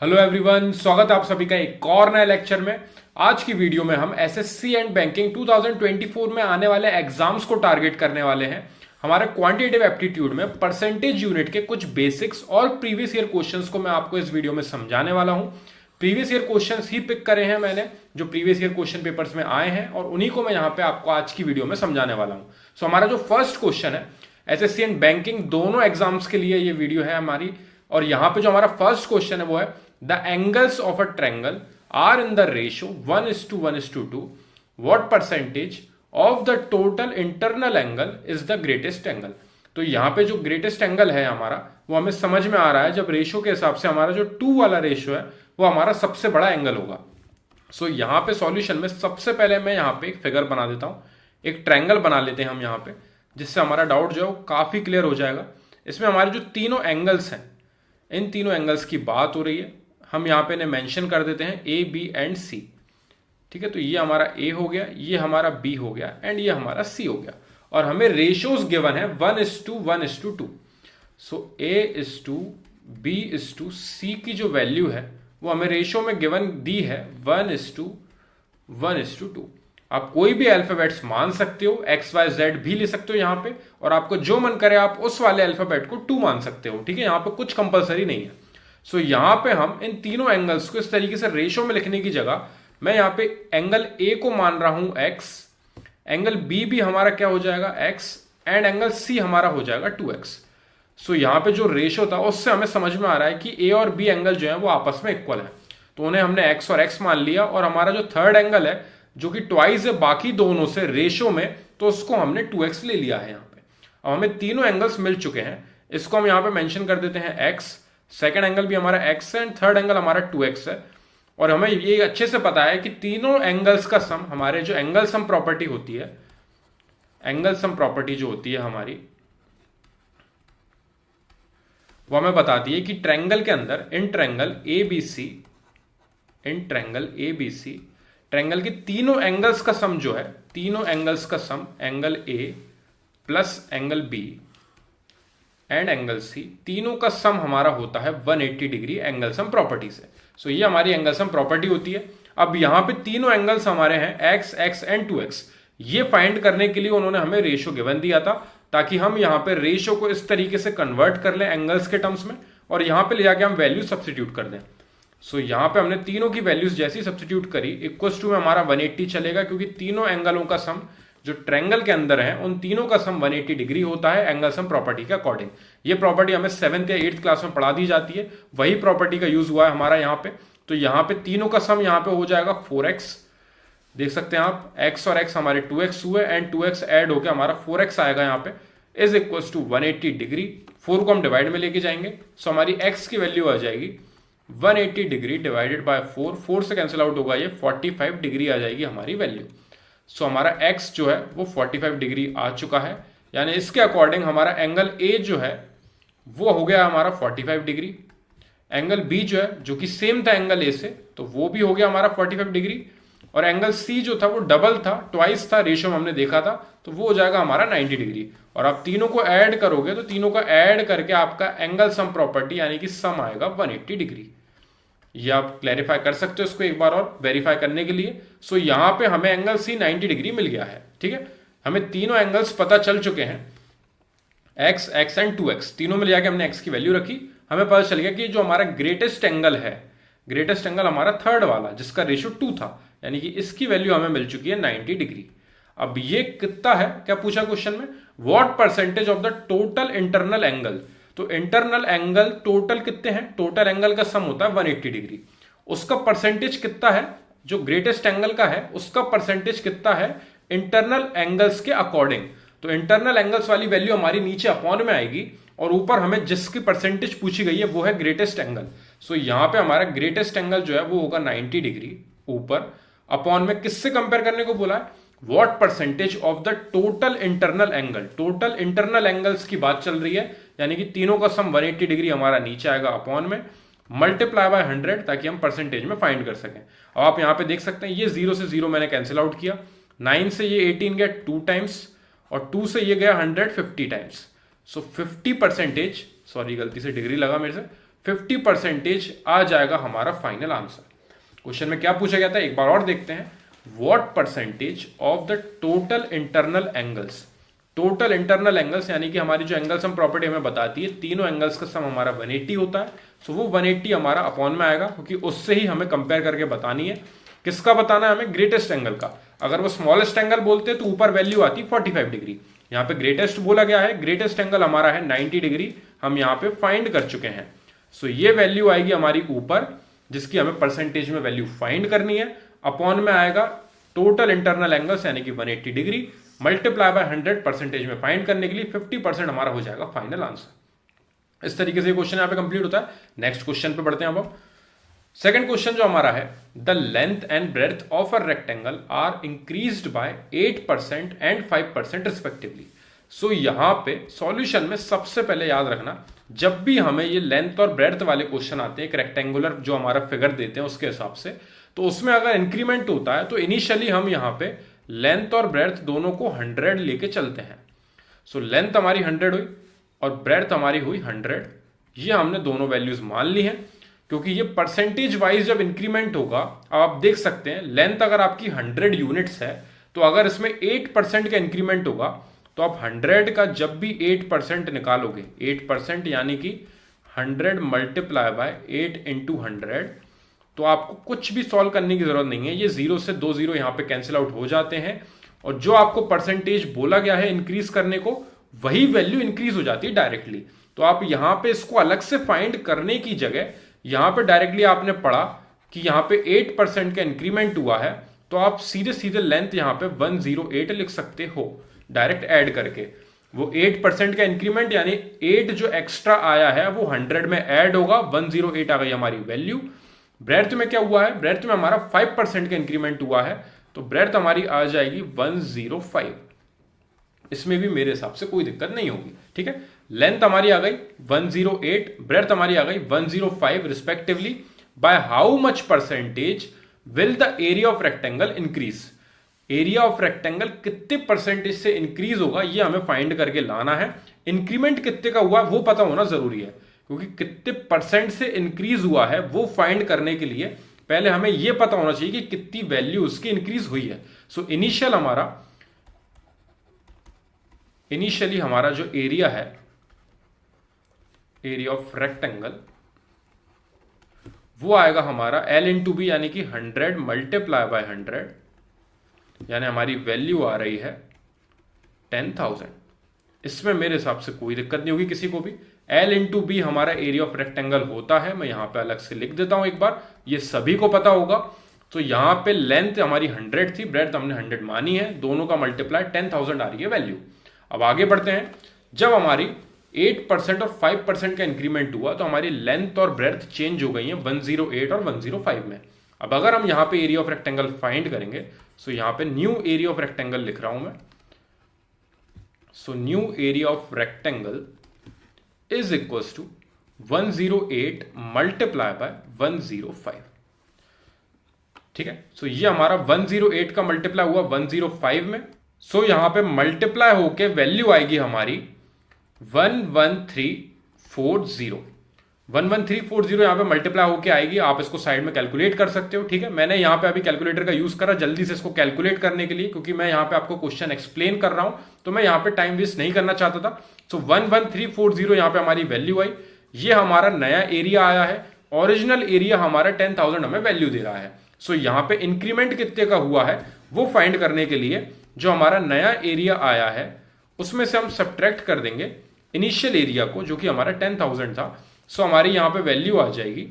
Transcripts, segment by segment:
Hello everyone, स्वागत है आप सभी का एक और नए लेक्चर में। आज की वीडियो में हम एसएससी एंड बैंकिंग 2024 में आने वाले एग्जाम्स को टारगेट करने वाले हैं। हमारे क्वांटिटेटिव एप्टीट्यूड में परसेंटेज यूनिट के कुछ बेसिक्स और प्रीवियस ईयर क्वेश्चंस को मैं आपको इस वीडियो में समझाने वाला हूं। प्रीवियस ईयर क्वेश्चंस ही पिक करे हैं मैंने, जो प्रीवियस ईयर क्वेश्चन पेपर्स में आए हैं, और उन्हीं को मैं यहाँ पे आपको आज की वीडियो में समझाने वाला हूँ। सो हमारा जो फर्स्ट क्वेश्चन है, एसएससी एंड बैंकिंग दोनों एग्जाम्स के लिए ये वीडियो है हमारी, और यहाँ पे जो हमारा फर्स्ट क्वेश्चन है वो है the angles of a triangle are in the ratio 1:1:2. What percentage of the total internal angle is the greatest angle? तो यहाँ पे जो ग्रेटेस्ट एंगल है हमारा, वो हमें समझ में आ रहा है जब रेशियो के हिसाब से हमारा जो 2 वाला रेशियो है वो हमारा सबसे बड़ा एंगल होगा। सो यहाँ पे सॉल्यूशन में सबसे पहले मैं यहाँ पे एक फिगर बना देता हूँ, एक ट्रायंगल बना लेते हैं हम यहाँ पे, जिससे हमारा डाउट जो है वो काफी क्लियर हो जाएगा। इसमें हमारे जो तीनों एंगल्स हैं, इन तीनों एंगल्स की बात हो रही है। हम यहाँ पे इन्हें मेंशन कर देते हैं ए, बी एंड सी। ठीक है, तो ये हमारा ए हो गया, ये हमारा बी हो गया एंड ये हमारा सी हो गया। और हमें रेशियोज गिवन है 1:1:2। सो A:2, B:2, C की जो वैल्यू है वो हमें रेशियो में गिवन दी है 1:1:2। आप कोई भी अल्फाबेट्स मान सकते हो, एक्स वाई जेड भी ले सकते हो यहाँ पे, और आपको जो मन करे आप उस वाले अल्फाबेट को 2 मान सकते हो। ठीक है, यहाँ पे कुछ कंपलसरी नहीं है। सो यहां पे हम इन तीनों एंगल्स को इस तरीके से रेशियो में लिखने की जगह मैं यहां पे एंगल ए को मान रहा हूं x, एंगल बी भी हमारा क्या हो जाएगा x, एंड एंगल सी हमारा हो जाएगा 2x। सो यहां पे जो रेशियो था उससे हमें समझ में आ रहा है कि ए और बी एंगल जो है वो आपस में इक्वल है, तो उन्हें हमने x और x मान लिया। और हमारा जो थर्ड एंगल है जो कि ट्वाइस है बाकी दोनों से रेशियो में, तो उसको हमने 2x ले लिया है यहाँ पे। अब हमें तीनों एंगल्स मिल चुके हैं, इसको हम यहाँ पे मेंशन कर देते हैं x, सेकेंड एंगल भी हमारा x है एंड थर्ड एंगल हमारा 2x है। और हमें ये अच्छे से पता है कि तीनों एंगल्स का सम, हमारे जो एंगल सम प्रॉपर्टी होती है, एंगल सम प्रॉपर्टी जो होती है हमारी, वो हमें बताती है कि ट्रायंगल के अंदर इन ट्रायंगल ABC, ट्रायंगल के तीनों एंगल्स का सम जो है, तीनों एंगल्स का sum, angle A plus angle B and angle C, तीनों का सम हमारा होता है 180 डिग्री एंगल सम प्रॉपर्टी से। सो ये हमारी एंगल सम प्रॉपर्टी होती है। अब यहां पे तीनों एंगल्स हमारे हैं x, x एंड 2x। ये फाइंड करने के लिए उन्होंने हमें रेशियो गिवन दिया था, ताकि हम यहां पे रेशियो को इस तरीके से कन्वर्ट कर लें एंगल्स के टर्म्स में, और यहां पे ले जाके हम वैल्यू सब्स्टिट्यूट कर दें। सो यहां पे हमने तीनों की वैल्यूज जैसी सब्स्टिट्यूट करी, इक्वल्स टू में हमारा 180 चलेगा, क्योंकि तीनों एंगलों का सम जो ट्रायंगल के अंदर है उन तीनों का सम 180 डिग्री होता है एंगल सम प्रॉपर्टी के अकॉर्डिंग। ये प्रॉपर्टी हमें 7th या 8th क्लास में पढ़ा दी जाती है, वही प्रॉपर्टी का यूज हुआ है हमारा यहाँ पे। तो यहाँ पे तीनों का सम यहाँ पे हो जाएगा 4x, देख सकते हैं आप, x और x हमारे 2x हुए एंड 2x ऐड होकर हमारा 4x आएगा यहाँ पे, इज इक्वल्स टू 180 डिग्री। 4 को हम डिवाइड में लेके जाएंगे, सो हमारी x की वैल्यू आ जाएगी 180 डिग्री डिवाइडेड बाय 4 से कैंसिल आउट होगा, ये 45 डिग्री आ जाएगी हमारी वैल्यू। सो हमारा x जो है वो 45 डिग्री आ चुका है, यानी इसके अकॉर्डिंग हमारा एंगल A जो है वो हो गया हमारा 45 डिग्री, एंगल B जो है जो कि सेम था एंगल A से, तो वो भी हो गया हमारा 45 डिग्री, और एंगल C जो था वो डबल था, ट्वाइस था, रेशियो में हमने देखा था, तो वो हो जाएगा हमारा 90 डिग्री। और आप तीनों को ऐड करोगे तो तीनों का ऐड करके आपका एंगल सम प्रॉपर्टी यानी कि सम आएगा 180 डिग्री। ये आप क्लैरिफाई कर सकते हो इसको एक बार और वेरीफाई करने के लिए। सो यहां पे हमें एंगल सी 90 डिग्री मिल गया है। ठीक है, हमें तीनों एंगल्स पता चल चुके हैं, x, x एंड 2x, तीनों में जाके हमने x की वैल्यू रखी। हमें पता चल गया कि जो हमारा ग्रेटेस्ट एंगल है, ग्रेटेस्ट एंगल हमारा थर्ड वाला जिसका रेशियो 2 था, यानी कि इसकी वैल्यू हमें मिल चुकी है 90 डिग्री। अब ये कितना है, क्या पूछा क्वेश्चन में, what percentage of the total internal angle. तो इंटरनल एंगल टोटल कितने हैं, टोटल एंगल का सम होता है 180 डिग्री, उसका परसेंटेज कितना है, जो ग्रेटेस्ट एंगल का है उसका परसेंटेज कितना है इंटरनल एंगल्स के अकॉर्डिंग। तो इंटरनल एंगल्स वाली वैल्यू हमारी नीचे अपॉन में आएगी, और ऊपर हमें जिसकी परसेंटेज पूछी गई है वो है ग्रेटेस्ट एंगल। सो यहां पे हमारा ग्रेटेस्ट एंगल जो है वो होगा 90 डिग्री ऊपर, अपॉन में किससे कंपेयर करने को बोला है, what percentage of the total internal angle. Total internal angles की बात चल रही है, यानी कि तीनों का सम 180 डिग्री हमारा नीचे आएगा अपॉन में, मल्टीप्लाई बाय 100, ताकि हम परसेंटेज में फाइंड कर सकें। अब आप यहां पे देख सकते हैं ये 0 से 0 मैंने कैंसिल आउट किया, 9 से ये 18 गया 2 टाइम्स, और 2 से ये गया 100 50 टाइम्स। सो 50%, सॉरी गलती से डिग्री लगा मेरे से, 50% आ जाएगा हमारा फाइनल आंसर। क्वेश्चन में क्या पूछा गया था एक बार और देखते हैं। What percentage of the total internal angles, total internal angles यानी कि हमारी जो एंगल सम प्रॉपर्टी हमें बताती है तीनों एंगल्स का सम हमारा 180 होता है, सो वो 180 हमारा अपॉन में आएगा, क्योंकि उससे ही हमें कंपेयर करके बतानी है। किसका बताना है हमें? ग्रेटेस्ट एंगल का। अगर वो स्मॉलेस्ट एंगल बोलते तो ऊपर वैल्यू आती 45 डिग्री, यहाँ पे ग्रेटेस्ट बोला गया है, ग्रेटेस्ट एंगल हमारा है 90 डिग्री, हम यहाँ पे फाइंड कर चुके हैं। सो ये वैल्यू आएगी हमारी ऊपर, जिसकी हमें परसेंटेज में वैल्यू फाइंड करनी है। अपॉन में आएगा टोटल इंटरनल एंगल्स यानी कि 180 डिग्री मल्टीप्लाई बाय 100 परसेंटेज में फाइंड करने के लिए 50% हमारा हो जाएगा फाइनल आंसर। इस तरीके से क्वेश्चन यहाँ पे कंप्लीट होता है। नेक्स्ट क्वेश्चन पे बढ़ते हैं अब। सेकंड क्वेश्चन जो हमारा है, the length and breadth of a rectangle are increased by 8% and 5% respectively. So यहां पे सॉल्यूशन में सबसे पहले याद रखना, जब भी हमें ये लेंथ और ब्रेड्थ वाले क्वेश्चन आते हैं एक रेक्टेंगुलर जो हमारा फिगर देते हैं उसके हिसाब से, तो उसमें अगर इंक्रीमेंट होता है तो इनिशियली हम यहाँ पे लेंथ और ब्रेड्थ दोनों को 100 लेके चलते हैं। सो लेंथ हमारी 100 हुई और ब्रेड्थ हमारी हुई 100, ये हमने दोनों वैल्यूज मान ली हैं, क्योंकि ये परसेंटेज वाइज जब इंक्रीमेंट होगा, आप देख सकते हैं लेंथ अगर आपकी 100 यूनिट्स है तो अगर इसमें 8% का इंक्रीमेंट होगा तो आप 100 का जब भी 8% निकालोगे, 8% यानी कि 100 मल्टीप्लाई बाय 8 इंटू 100, तो आपको कुछ भी सॉल्व करने की जरूरत नहीं है। ये 0 से 2 0 यहाँ पे कैंसिल आउट हो जाते हैं और जो आपको परसेंटेज बोला गया है इंक्रीज करने को, वही वैल्यू इंक्रीज हो जाती है डायरेक्टली। तो आप यहाँ पे इसको अलग से फाइंड करने की जगह यहाँ पे डायरेक्टली आपने पढ़ा कि यहाँ पे 8% का इंक्रीमेंट हुआ है, तो आप सीधे सीधे लेंथ यहाँ पे 108 लिख सकते हो डायरेक्ट ऐड करके। वो 8% का इंक्रीमेंट यानी 8 जो एक्स्ट्रा आया है वो 100 में ऐड होगा, 108 आ गई हमारी वैल्यू। ब्रेड्थ में क्या हुआ है? ब्रेड्थ में हमारा 5% का इंक्रीमेंट हुआ है, तो ब्रेड्थ हमारी आ जाएगी 105। इसमें भी मेरे हिसाब से कोई दिक्कत नहीं होगी, ठीक है। लेंथ हमारी आ गई 108, ब्रेड्थ हमारी आ गई 105 respectively. By how much percentage will the area of rectangle increase? Area of rectangle कितने परसेंटेज से इंक्रीज होगा ये हमें फाइंड करके लाना है। इंक्रीमेंट कितने का हुआ वो पता होना जरूरी है, क्योंकि कितने परसेंट से इंक्रीज हुआ है वो फाइंड करने के लिए पहले हमें यह पता होना चाहिए कि कितनी वैल्यू उसकी इंक्रीज हुई है। सो इनिशियली हमारा जो एरिया है, एरिया ऑफ रेक्टेंगल, वो आएगा हमारा L इंटू बी यानी कि 100 मल्टीप्लाई बाय 100, यानी हमारी वैल्यू आ रही है 10,000। इसमें मेरे हिसाब से कोई दिक्कत नहीं होगी किसी को भी। L इंटू बी हमारा एरिया ऑफ रेक्टेंगल होता है, मैं यहां पे अलग से लिख देता हूं एक बार, ये सभी को पता होगा। तो यहां पे लेंथ हमारी 100 थी, ब्रेड्थ हमने 100 मानी है, दोनों का मल्टीप्लाई 10,000 आ रही है वैल्यू। अब आगे बढ़ते हैं। जब हमारी 8% और 5% का इंक्रीमेंट हुआ तो हमारी लेंथ और ब्रेड्थ चेंज हो गई है 108 और 105 में। अब अगर हम यहां पे एरिया ऑफ रेक्टेंगल फाइंड करेंगे, सो यहां पे न्यू एरिया ऑफ रेक्टेंगल लिख रहा हूं मैं। So new area of rectangle is equals to 108 multiply by 105, ठीक है। सो ये हमारा 108 का मल्टीप्लाई हुआ 105 में। सो यहां पे मल्टीप्लाई होके वैल्यू आएगी हमारी 11340। 11340 यहां पे मल्टीप्लाई होके आएगी। आप इसको साइड में कैलकुलेट कर सकते हो, ठीक है। मैंने यहां पे अभी कैलकुलेटर का यूज करा जल्दी से इसको कैलकुलेट करने के लिए, क्योंकि मैं यहां पे आपको क्वेश्चन एक्सप्लेन कर रहा हूं, तो मैं यहां पे टाइम वेस्ट नहीं करना चाहता था। सो 11340 यहां पे हमारी वैल्यू आई। ये हमारा नया एरिया आया है। ओरिजिनल एरिया हमारा 10,000 हमें वैल्यू दे रहा है। सो यहां पे इंक्रीमेंट कितने का हुआ है वो फाइंड करने के लिए जो हमारा नया एरिया आया है उसमें से हम सब्ट्रैक्ट कर देंगे इनिशियल एरिया को, जो कि हमारा 10,000 था। सो हमारी यहां पे वैल्यू आ जाएगी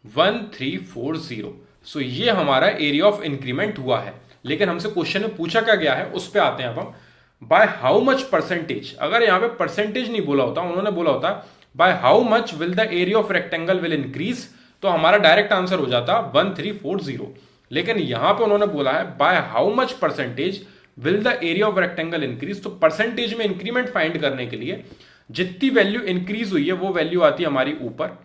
1340। सो ये हमारा एरिया ऑफ इंक्रीमेंट हुआ है। लेकिन हमसे क्वेश्चन में पूछा क्या गया है उस पे आते हैं अब हम। बाय हाउ मच परसेंटेज, अगर यहां पे परसेंटेज नहीं बोला होता, उन्होंने बोला होता by how much will the area of rectangle will increase, तो हमारा डायरेक्ट आंसर हो जाता 1340। लेकिन यहां पे उन्होंने बोला है by how much percentage will the area of rectangle increase, तो परसेंटेज में इंक्रीमेंट फाइंड करने के लिए जितनी वैल्यू इंक्रीज हुई है वो वैल्यू आती है हमारी ऊपर,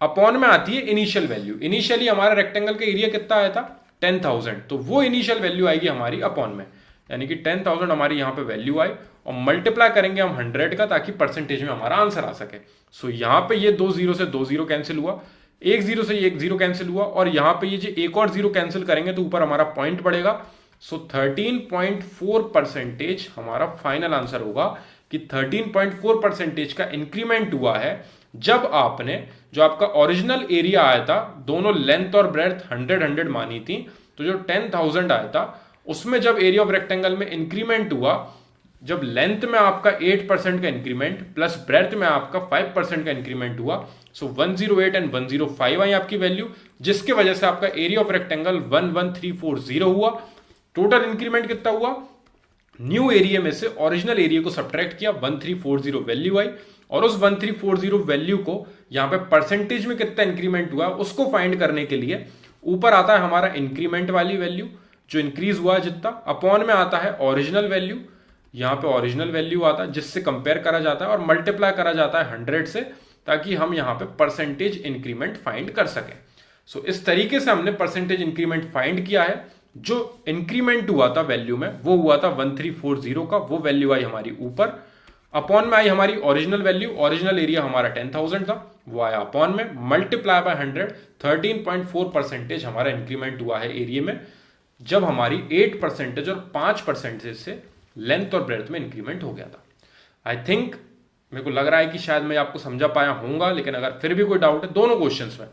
अपॉन में आती है इनिशियल वैल्यू। इनिशियली हमारा रेक्टेंगल का एरिया कितना आया था 10,000, तो वो इनिशियल वैल्यू आएगी हमारी अपॉन में, यानी कि 10,000 हमारी यहां पे वैल्यू आई और मल्टीप्लाई करेंगे हम 100 का, ताकि परसेंटेज में हमारा आंसर आ सके। सो यहाँ पे ये 2 जीरो से 2 जीरो कैंसिल हुआ, 1 जीरो से 1 जीरो कैंसिल हुआ, और यहाँ पे ये जो एक और जीरो कैंसिल करेंगे तो ऊपर हमारा पॉइंट बढ़ेगा। सो 13.4% हमारा फाइनल आंसर होगा कि 13.4% का इंक्रीमेंट हुआ है जब आपने जो आपका ओरिजिनल एरिया आया था, दोनों लेंथ और ब्रेड्थ 100 मानी थी, तो जो 10,000 आया था उसमें जब एरिया ऑफ रेक्टेंगल में इंक्रीमेंट हुआ, जब लेंथ में आपका 8% का इंक्रीमेंट प्लस ब्रेड्थ में आपका 5% का इंक्रीमेंट हुआ, सो 108 एंड 105 आई आपकी वैल्यू, जिसके वजह से आपका एरिया ऑफ रेक्टेंगल 11340 हुआ। टोटल इंक्रीमेंट कितना हुआ, न्यू एरिया में से ओरिजिनल एरिया को सब्ट्रैक्ट किया, 1340 वैल्यू आई, और उस 1340 वैल्यू को यहां पे परसेंटेज में कितना इंक्रीमेंट हुआ उसको फाइंड करने के लिए ऊपर आता है हमारा इंक्रीमेंट वाली वैल्यू जो इंक्रीज हुआ है जितना, अपॉन में आता है ओरिजिनल वैल्यू, यहां पे ओरिजिनल वैल्यू आता है जिससे कंपेयर करा जाता है और मल्टीप्लाई करा जाता है 100 से, ताकि हम यहां पे परसेंटेज इंक्रीमेंट फाइंड कर सकें। सो इस तरीके से हमने परसेंटेज इंक्रीमेंट फाइंड किया है। जो इंक्रीमेंट हुआ था वैल्यू में वो हुआ था 1340 का, वो वैल्यू आई हमारी ऊपर, अपॉन में आई हमारी ओरिजिनल वैल्यू, ओरिजिनल एरिया हमारा 10,000 था, वो आया अपॉन में, मल्टीप्लाई बाय 100, 13.4% हमारा इंक्रीमेंट हुआ है एरिया में, जब हमारी 8% और 5% से लेंथ और ब्रेड्थ में इंक्रीमेंट हो गया था। आई थिंक मेरे को लग रहा है कि शायद मैं आपको समझा पाया होऊंगा, लेकिन अगर फिर भी कोई डाउट है, दोनों क्वेश्चंस में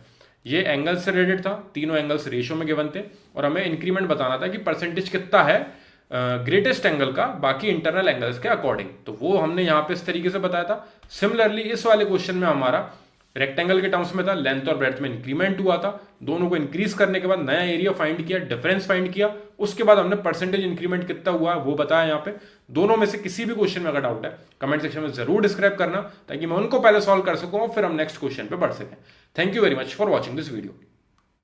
ये एंगल से रिलेटेड था, तीनों एंगल्स रेशियो में गिवन थे, और हमें इंक्रीमेंट बताना था कि परसेंटेज कितना है ग्रेटेस्ट एंगल का बाकी इंटरनल एंगल्स के अकॉर्डिंग, तो वो हमने यहाँ पे इस तरीके से बताया था। सिमिलरली इस वाले क्वेश्चन में हमारा रेक्टेंगल के टर्म्स में था, लेंथ और ब्रेड्थ में इंक्रीमेंट हुआ था, दोनों को इंक्रीज करने के बाद नया एरिया फाइंड किया, डिफरेंस फाइंड किया, उसके बाद हमने परसेंटेज इंक्रीमेंट कितना हुआ वो बताया यहाँ पे। दोनों में से किसी भी क्वेश्चन में अगर डाउट है कमेंट सेक्शन में जरूर डिस्क्राइब करना, ताकि मैं उनको पहले सॉल्व कर सकूं और फिर हम नेक्स्ट क्वेश्चन पे बढ़ सकें। Thank you very much for watching this video.